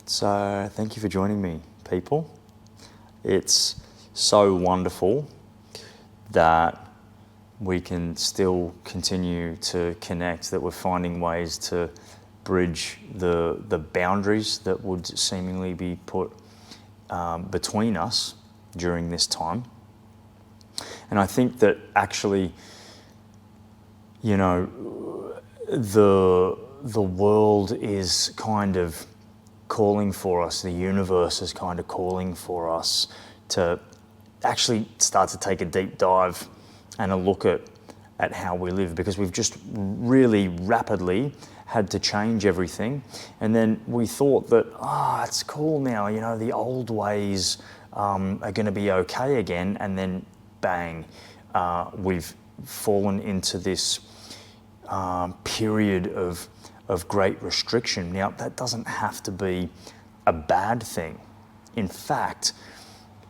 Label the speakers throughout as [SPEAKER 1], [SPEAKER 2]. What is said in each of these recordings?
[SPEAKER 1] So thank you for joining me, people. It's so wonderful that we can still continue to connect, that we're finding ways to bridge the boundaries that would seemingly be put between us during this time. And I think that actually, you know, the world is kind of calling for us, the universe is kind of calling for us to actually start to take a deep dive and a look at how we live, because we've just really rapidly had to change everything. And then we thought that, it's cool now, you know, the old ways are going to be okay again. And then bang, we've fallen into this period of great restriction. Now, that doesn't have to be a bad thing. In fact,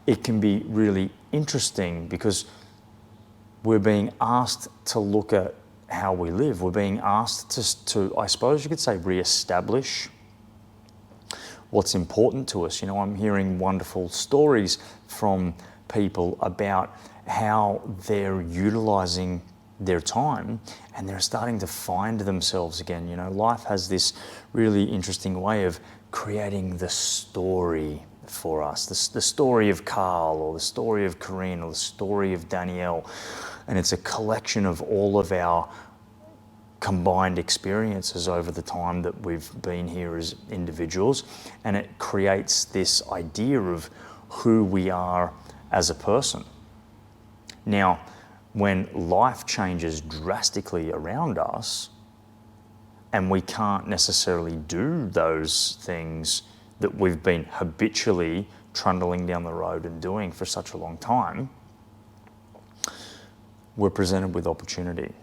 [SPEAKER 1] it can be really interesting because we're being asked to look at how we live. We're being asked to, I suppose you could say, reestablish what's important to us. You know, I'm hearing wonderful stories from people about how they're utilizing their time and they're starting to find themselves again. You know, life has this really interesting way of creating the story for us, the story of Carl, or the story of Corinne, or the story of Danielle. And it's a collection of all of our combined experiences over the time that we've been here as individuals. And it creates this idea of who we are as a person. Now, when life changes drastically around us and we can't necessarily do those things that we've been habitually trundling down the road and doing for such a long time, we're presented with opportunity.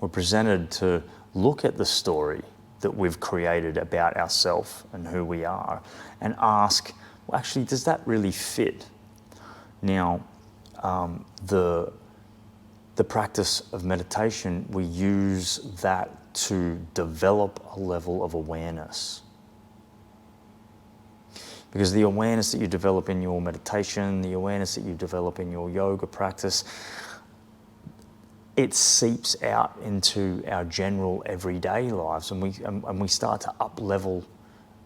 [SPEAKER 1] We're presented to look at the story that we've created about ourselves and who we are and ask, well, actually, does that really fit? Now, the practice of meditation, we use that to develop a level of awareness. Because the awareness that you develop in your meditation, the awareness that you develop in your yoga practice, it seeps out into our general everyday lives, and we start to up-level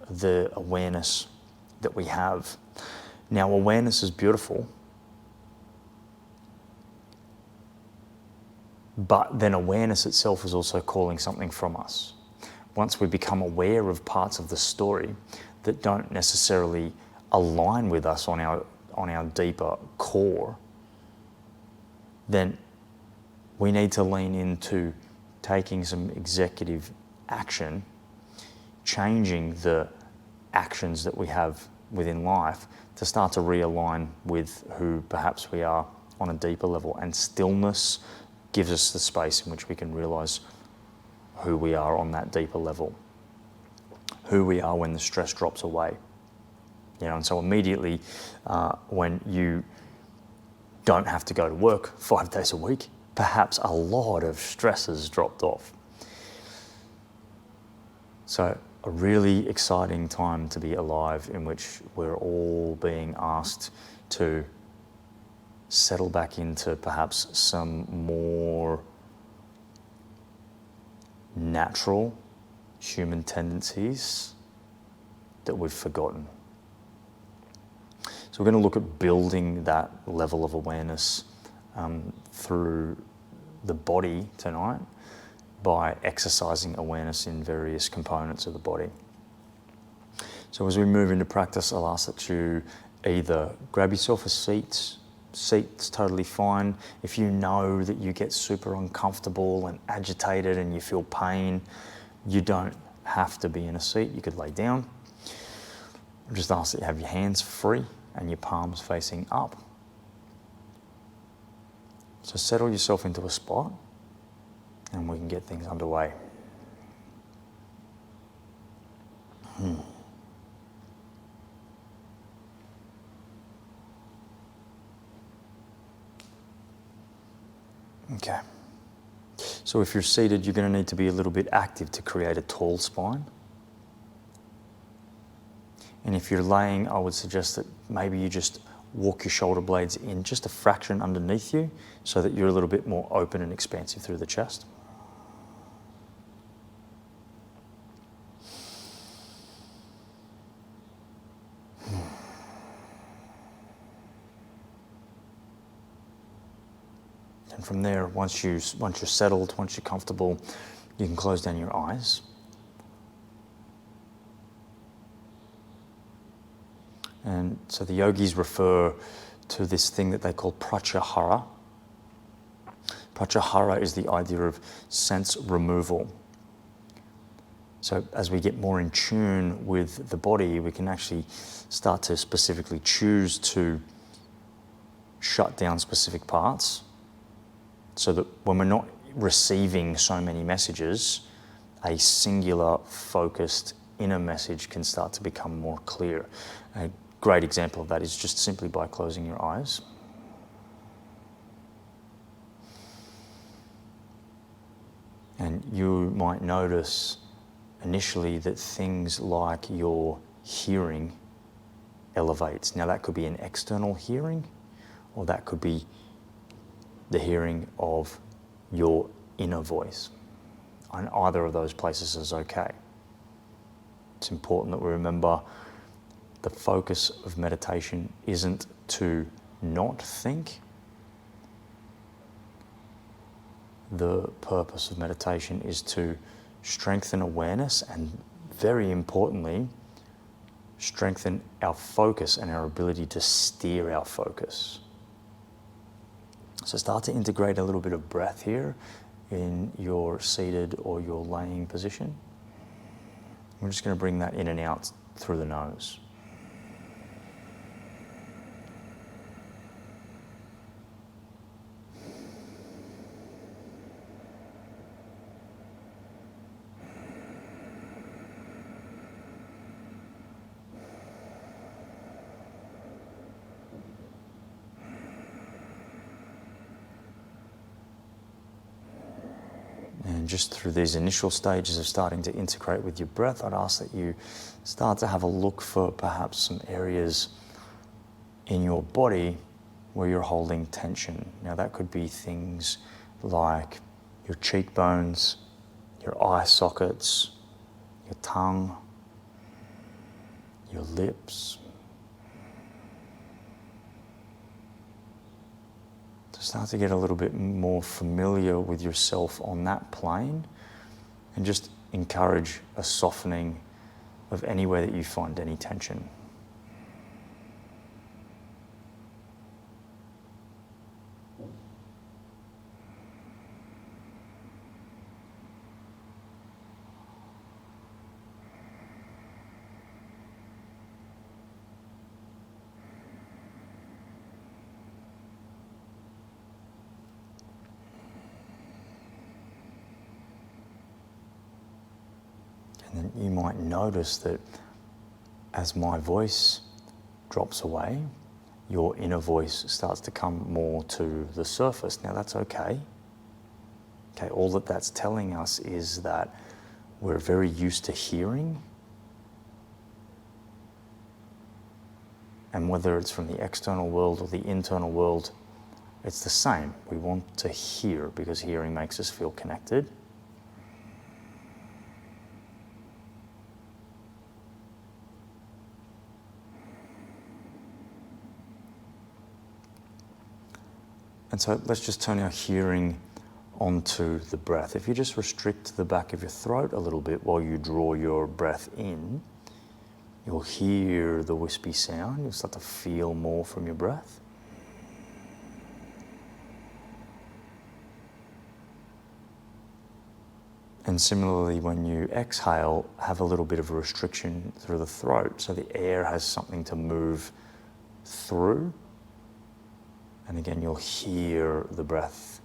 [SPEAKER 1] the awareness that we have. Now, awareness is beautiful, but then awareness itself is also calling something from us. Once we become aware of parts of the story that don't necessarily align with us on our deeper core, then we need to lean into taking some executive action, changing the actions that we have within life to start to realign with who perhaps we are on a deeper level. And stillness gives us the space in which we can realize who we are on that deeper level, who we are when the stress drops away. You know, and so immediately when you don't have to go to work 5 days a week, perhaps a lot of stress has dropped off. So a really exciting time to be alive, in which we're all being asked to settle back into perhaps some more natural human tendencies that we've forgotten. So we're going to look at building that level of awareness through the body tonight by exercising awareness in various components of the body. So as we move into practice, I'll ask that you either grab yourself a seat's totally fine. If you know that you get super uncomfortable and agitated and you feel pain, you don't have to be in a seat. You could lay down. I'll just ask that you have your hands free and your palms facing up. So settle yourself into a spot and we can get things underway. Okay. So if you're seated, you're going to need to be a little bit active to create a tall spine. And if you're laying, I would suggest that maybe you just walk your shoulder blades in just a fraction underneath you so that you're a little bit more open and expansive through the chest. And from there, once you're settled, once you're comfortable, you can close down your eyes. And so the yogis refer to this thing that they call pratyahara. Pratyahara is the idea of sense removal. So as we get more in tune with the body, we can actually start to specifically choose to shut down specific parts, so that when we're not receiving so many messages, a singular, focused inner message can start to become more clear. A great example of that is just simply by closing your eyes. And you might notice initially that things like your hearing elevates. Now that could be an external hearing, or that could be the hearing of your inner voice. And either of those places is okay. It's important that we remember the focus of meditation isn't to not think. The purpose of meditation is to strengthen awareness and, very importantly, strengthen our focus and our ability to steer our focus. So start to integrate a little bit of breath here in your seated or your laying position. We're just going to bring that in and out through the nose. And just through these initial stages of starting to integrate with your breath, I'd ask that you start to have a look for perhaps some areas in your body where you're holding tension. Now that could be things like your cheekbones, your eye sockets, your tongue, your lips. Start to get a little bit more familiar with yourself on that plane, and just encourage a softening of anywhere that you find any tension. And then you might notice that as my voice drops away, your inner voice starts to come more to the surface. Now that's okay. Okay, all that that's telling us is that we're very used to hearing. And whether it's from the external world or the internal world, it's the same. We want to hear because hearing makes us feel connected. And so let's just turn our hearing onto the breath. If you just restrict the back of your throat a little bit while you draw your breath in, you'll hear the wispy sound. You'll start to feel more from your breath. And similarly, when you exhale, have a little bit of a restriction through the throat so the air has something to move through. And again, you'll hear the breath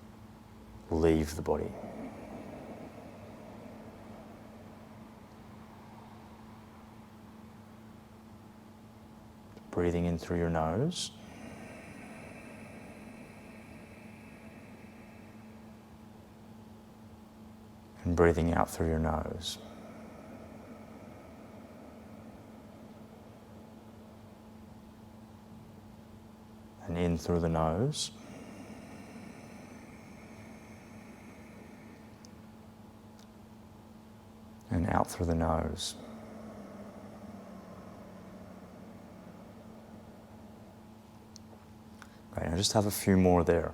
[SPEAKER 1] leave the body. Breathing in through your nose. And breathing out through your nose. and in through the nose. And out through the nose. Great, now just have a few more there.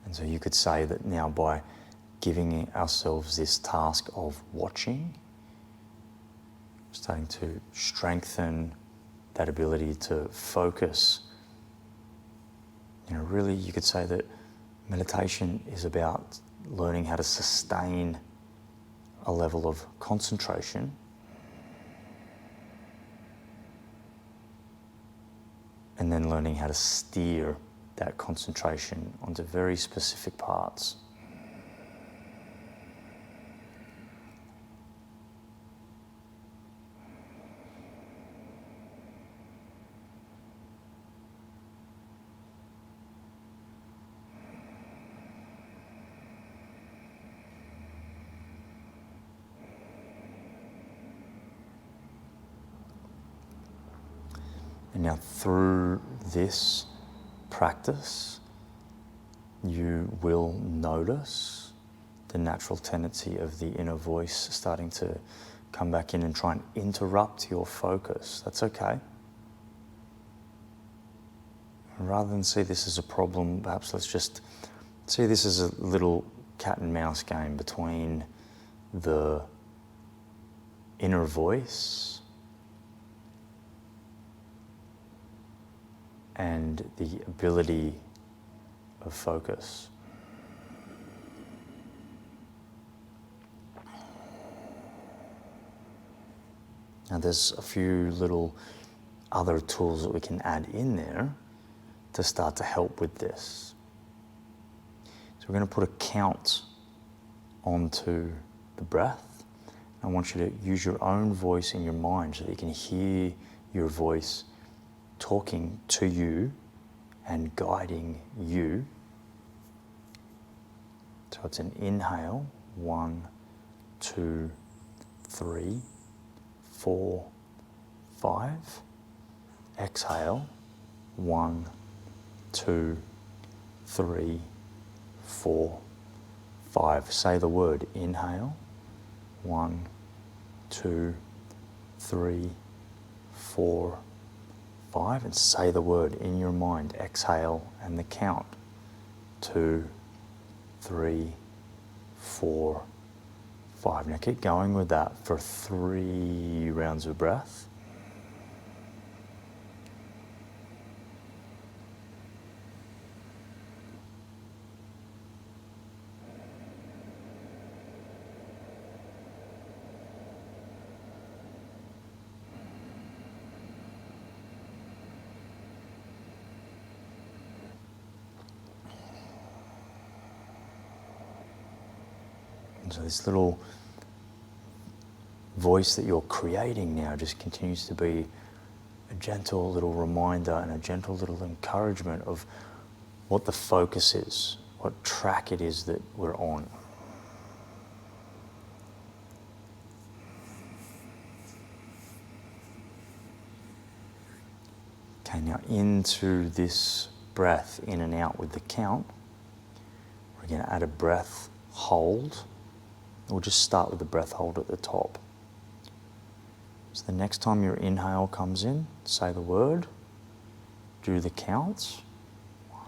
[SPEAKER 1] And so you could say that now by giving ourselves this task of watching, starting to strengthen that ability to focus. Really you could say that meditation is about learning how to sustain a level of concentration and then learning how to steer that concentration onto very specific parts. And now through this practice, you will notice the natural tendency of the inner voice starting to come back in and try and interrupt your focus. That's okay. And rather than see this as a problem, perhaps let's just see this as a little cat and mouse game between the inner voice and the ability of focus. Now there's a few little other tools that we can add in there to start to help with this. So we're going to put a count onto the breath. I want you to use your own voice in your mind so that you can hear your voice talking to you and guiding you. So it's an inhale, 1, 2, 3, 4, 5. Exhale, 1, 2, 3, 4, 5. Say the word, inhale, 1, 2, 3, 4, 5, and say the word in your mind. Exhale and the count. 2, 3, 4, 5. Now keep going with that for 3 rounds of breath. So this little voice that you're creating now just continues to be a gentle little reminder and a gentle little encouragement of what the focus is, what track it is that we're on. Okay, now into this breath in and out with the count, we're going to add a breath hold. We'll just start with the breath hold at the top. So the next time your inhale comes in, say the word, do the counts. 1.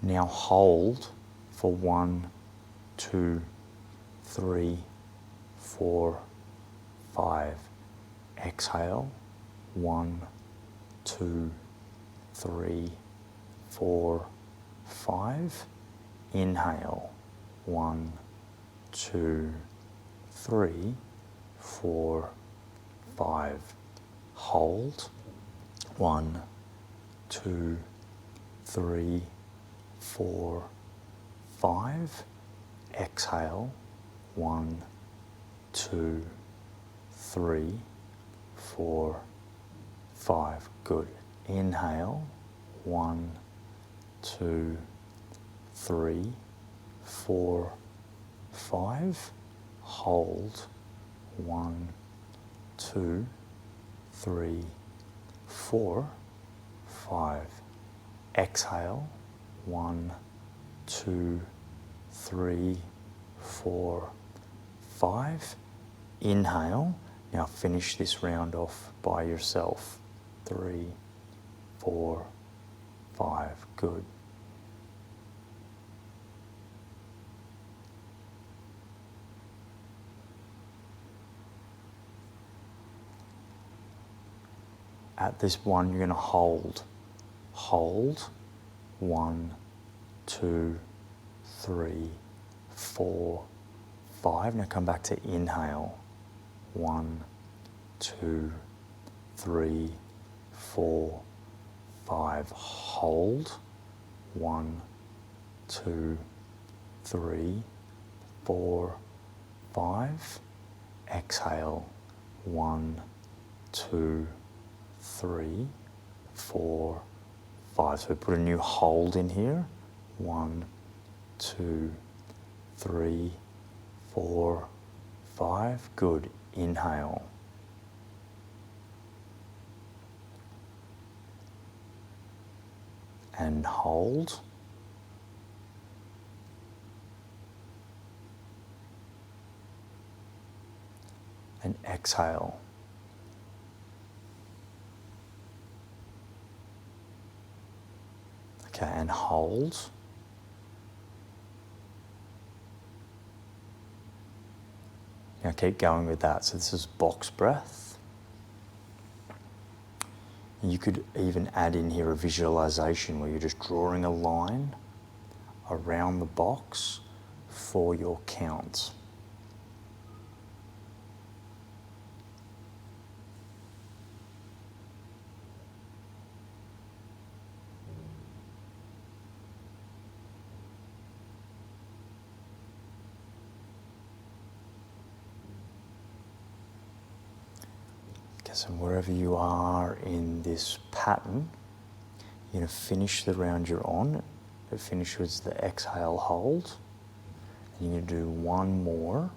[SPEAKER 1] Now hold for 1, 2, 3, 4, 5. Exhale, 1, 2, 3, 4, 5. Inhale, 1, 2, 3, 4, 5. Hold, 1, 2, 3, 4, 5. Exhale, 1, 2, 3, 4, 5. Good. Inhale, 1, 2, 3, 4, 5. Hold, 1, 2, 3, 4, 5. Exhale, 1, 2, 3, 4, 5. Inhale. Now finish this round off by yourself. 3, 4, 5. Good. At this one, you're going to hold. Hold. 1, 2, 3, 4, 5. Now come back to inhale. 1, 2, 3, 4, 5. Hold. 1, 2, 3, 4, 5. Exhale. 1, 2, 3, 4, 5. So put a new hold in here. 1, 2, 3, 4, 5. Good. Inhale. And hold. And exhale. Okay, and hold. Now keep going with that. So this is box breath. You could even add in here a visualization where you're just drawing a line around the box for your count. So wherever you are in this pattern, you're going to finish the round you're on. It finishes the exhale hold. And you're going to do one more.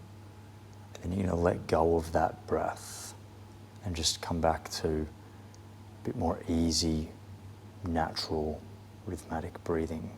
[SPEAKER 1] And then you're going to let go of that breath and just come back to a bit more easy, natural, rhythmic breathing.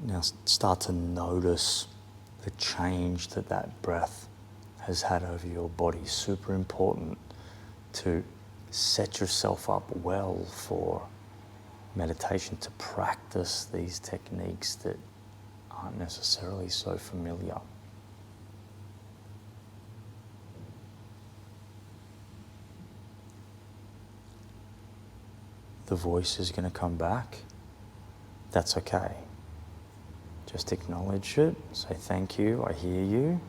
[SPEAKER 1] Now start to notice the change that that breath has had over your body. Super important to set yourself up well for meditation, to practice these techniques that aren't necessarily so familiar. The voice is going to come back. That's okay. Just acknowledge it. Say thank you, I hear you.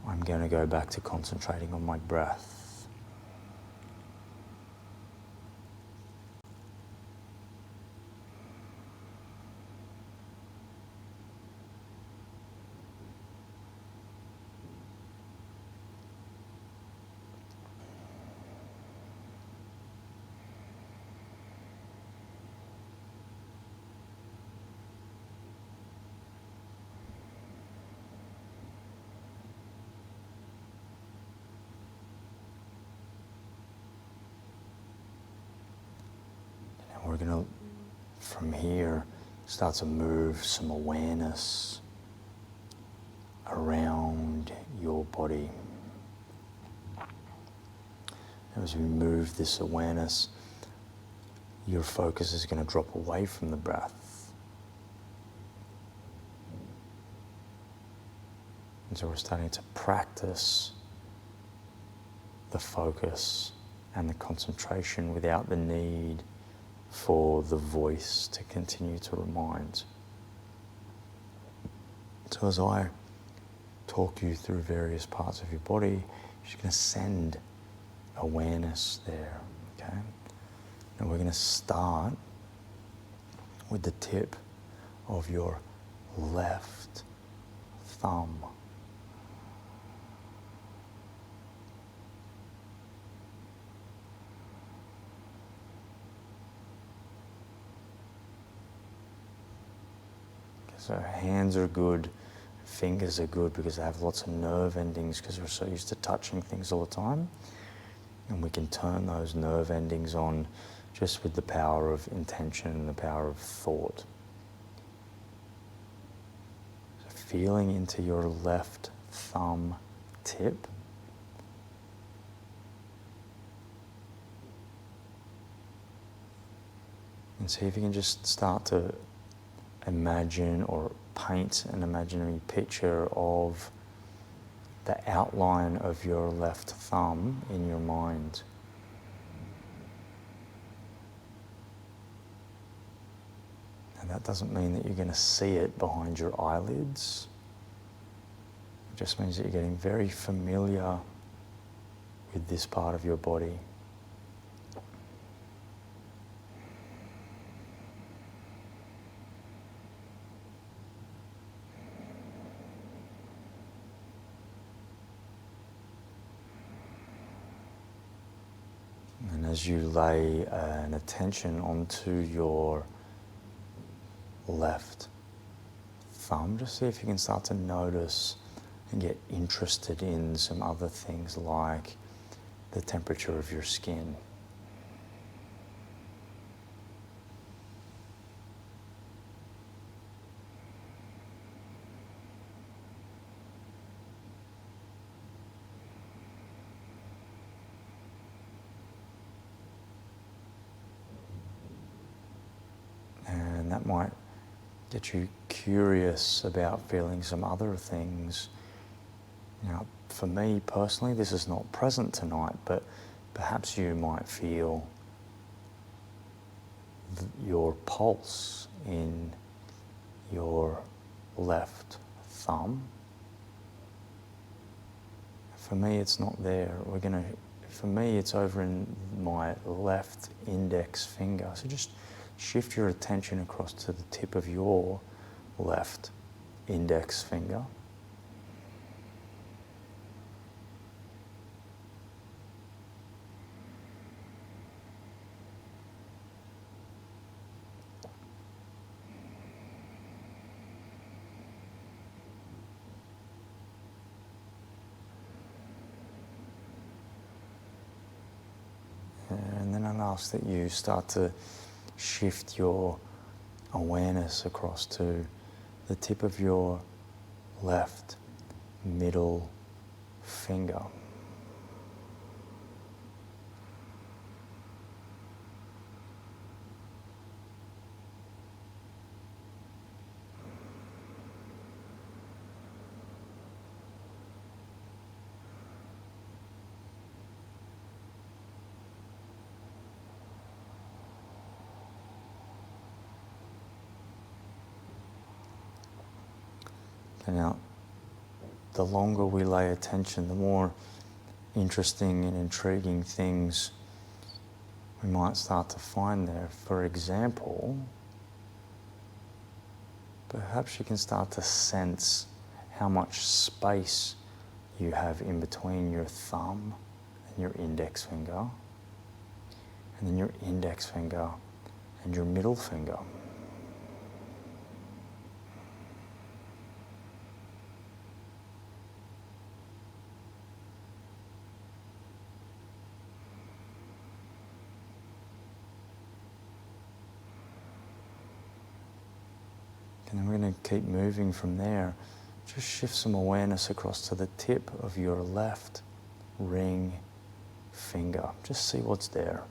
[SPEAKER 1] I'm going to go back to concentrating on my breath. We're going to, from here, start to move some awareness around your body. As we move this awareness, your focus is going to drop away from the breath. And so we're starting to practice the focus and the concentration without the need for the voice to continue to remind. So as I talk you through various parts of your body, you're just going to send awareness there, okay? And we're going to start with the tip of your left thumb. So hands are good, fingers are good because they have lots of nerve endings because we're so used to touching things all the time. And we can turn those nerve endings on just with the power of intention and the power of thought. So feeling into your left thumb tip. And see if you can just start to imagine or paint an imaginary picture of the outline of your left thumb in your mind. And that doesn't mean that you're going to see it behind your eyelids. It just means that you're getting very familiar with this part of your body. And as you lay an attention onto your left thumb, just see if you can start to notice and get interested in some other things like the temperature of your skin. And that might get you curious about feeling some other things. Now, for me personally, this is not present tonight, but perhaps you might feel your pulse in your left thumb. For me, it's not there. For me, it's over in my left index finger. So just shift your attention across to the tip of your left index finger. And then I'll ask that you start to shift your awareness across to the tip of your left middle finger. And now, the longer we lay attention, the more interesting and intriguing things we might start to find there. For example, perhaps you can start to sense how much space you have in between your thumb and your index finger, and then your index finger and your middle finger. And then we're going to keep moving from there. Just shift some awareness across to the tip of your left ring finger. Just see what's there.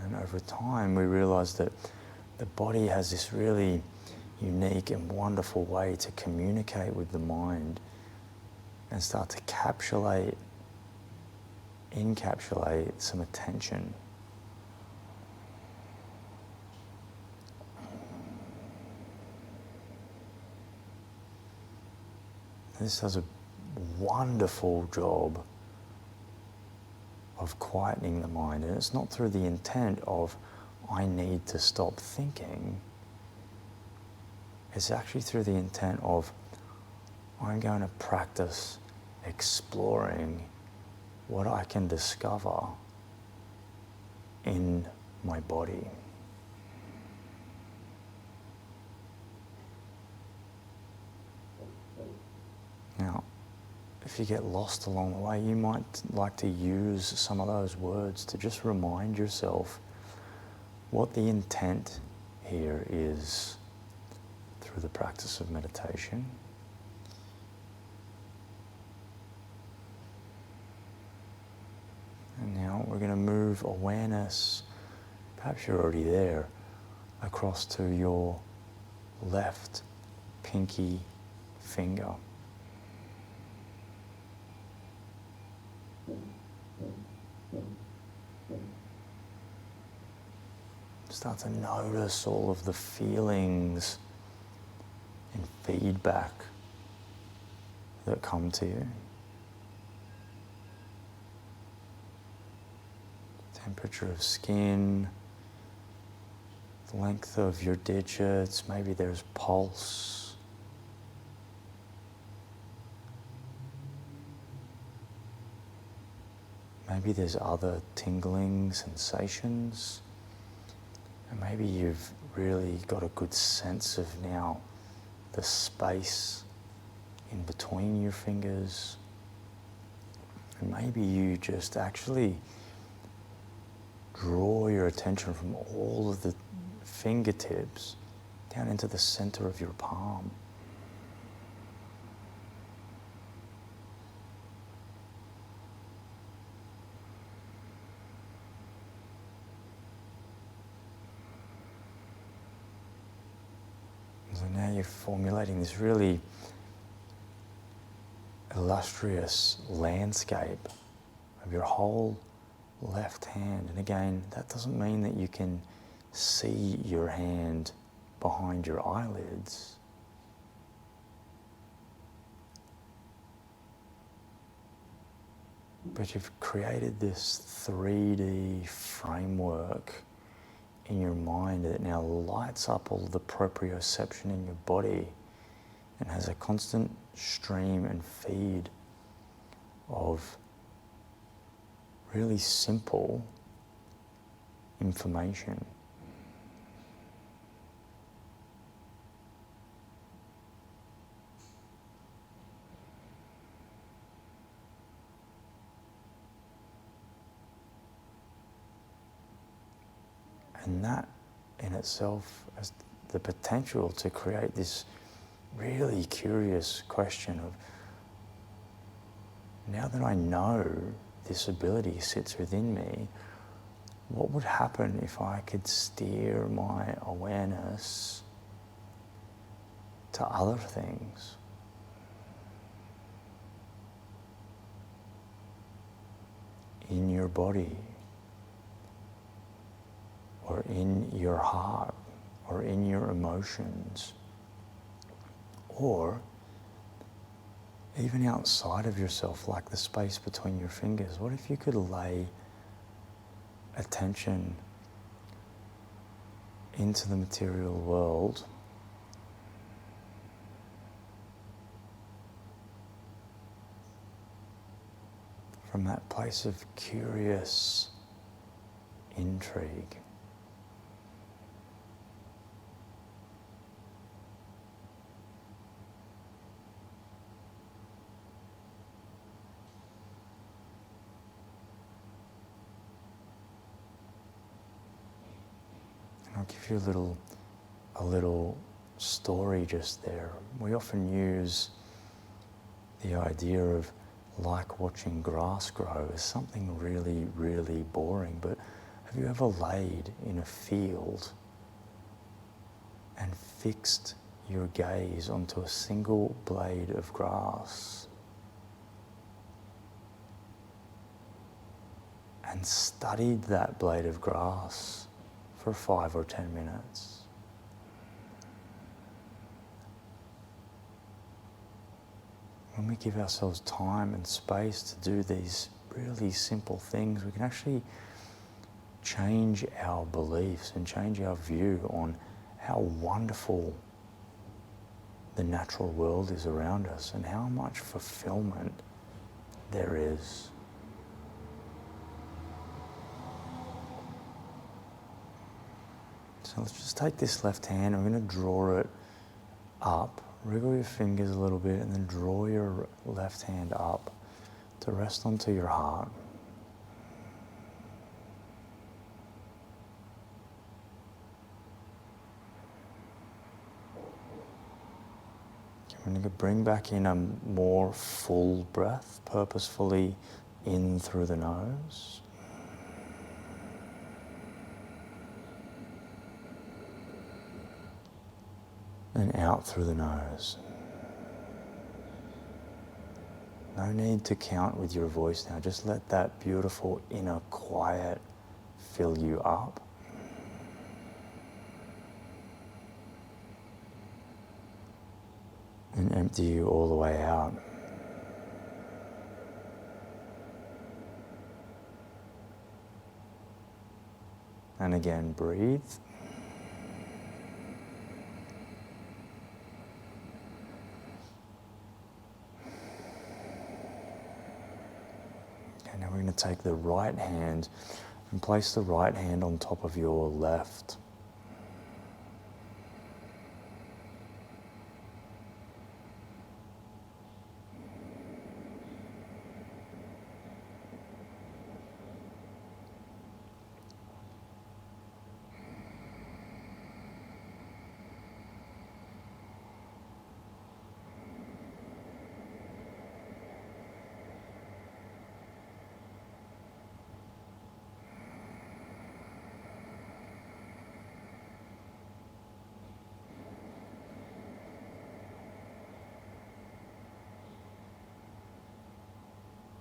[SPEAKER 1] And over time, we realize that the body has this really unique and wonderful way to communicate with the mind and start to encapsulate some attention. This does a wonderful job of quietening the mind, and it's not through the intent of I need to stop thinking. It's actually through the intent of I'm going to practice exploring what I can discover in my body. Now, if you get lost along the way, you might like to use some of those words to just remind yourself what the intent here is through the practice of meditation. And now we're going to move awareness, perhaps you're already there, across to your left pinky finger. Start to notice all of the feelings and feedback that come to you. Temperature of skin, the length of your digits, maybe there's pulse. Maybe there's other tingling sensations. And maybe you've really got a good sense of now the space in between your fingers. And maybe you just actually draw your attention from all of the fingertips down into the center of your palm. So now you're formulating this really illustrious landscape of your whole left hand. And again, that doesn't mean that you can see your hand behind your eyelids. But you've created this 3D framework in your mind that now lights up all the proprioception in your body and has a constant stream and feed of really simple information. And that in itself has the potential to create this really curious question of, now that I know this ability sits within me, what would happen if I could steer my awareness to other things? In your body, or in your heart, or in your emotions, or even outside of yourself, like the space between your fingers. What if you could lay attention into the material world from that place of curious intrigue? I'll give you a little story just there. We often use the idea of like watching grass grow as something really, really boring, but have you ever laid in a field and fixed your gaze onto a single blade of grass and studied that blade of grass for 5 or 10 minutes? When we give ourselves time and space to do these really simple things, we can actually change our beliefs and change our view on how wonderful the natural world is around us and how much fulfillment there is. So let's just take this left hand, I'm going to draw it up, wriggle your fingers a little bit and then draw your left hand up to rest onto your heart. We're going to bring back in a more full breath, purposefully in through the nose. And out through the nose. No need to count with your voice now, just let that beautiful inner quiet fill you up. And empty you all the way out. And again, breathe. Okay, now we're going to take the right hand and place the right hand on top of your left.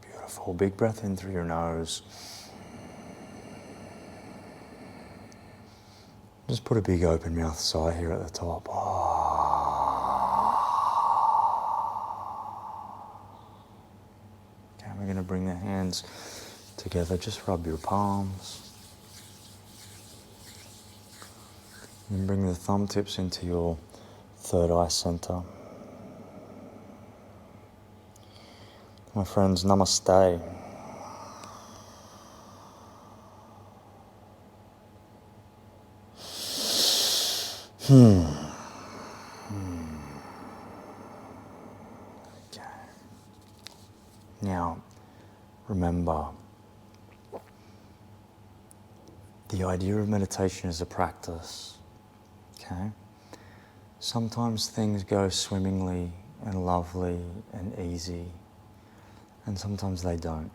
[SPEAKER 1] Beautiful. Big breath in through your nose. Just put a big open mouth sigh here at the top. Okay, we're going to bring the hands together. Just rub your palms. And bring the thumb tips into your third eye center. My friends, namaste. Okay. Now, remember, the idea of meditation is a practice, okay? Sometimes things go swimmingly and lovely and easy, and sometimes they don't,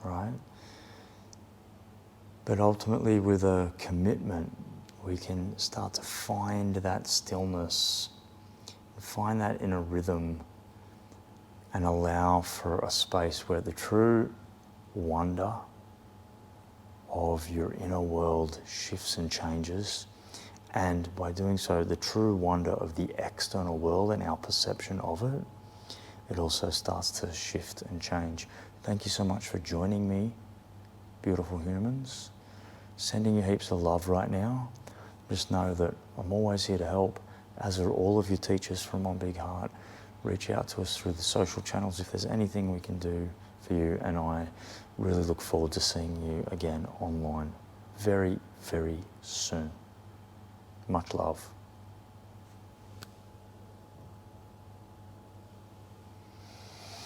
[SPEAKER 1] right? But ultimately, with a commitment, we can start to find that stillness, find that inner rhythm, and allow for a space where the true wonder of your inner world shifts and changes. And by doing so, the true wonder of the external world and our perception of it, it also starts to shift and change. Thank you so much for joining me, beautiful humans. Sending you heaps of love right now. Just know that I'm always here to help, as are all of your teachers from On Big Heart. Reach out to us through the social channels if there's anything we can do for you, and I really look forward to seeing you again online very, very soon. Much love.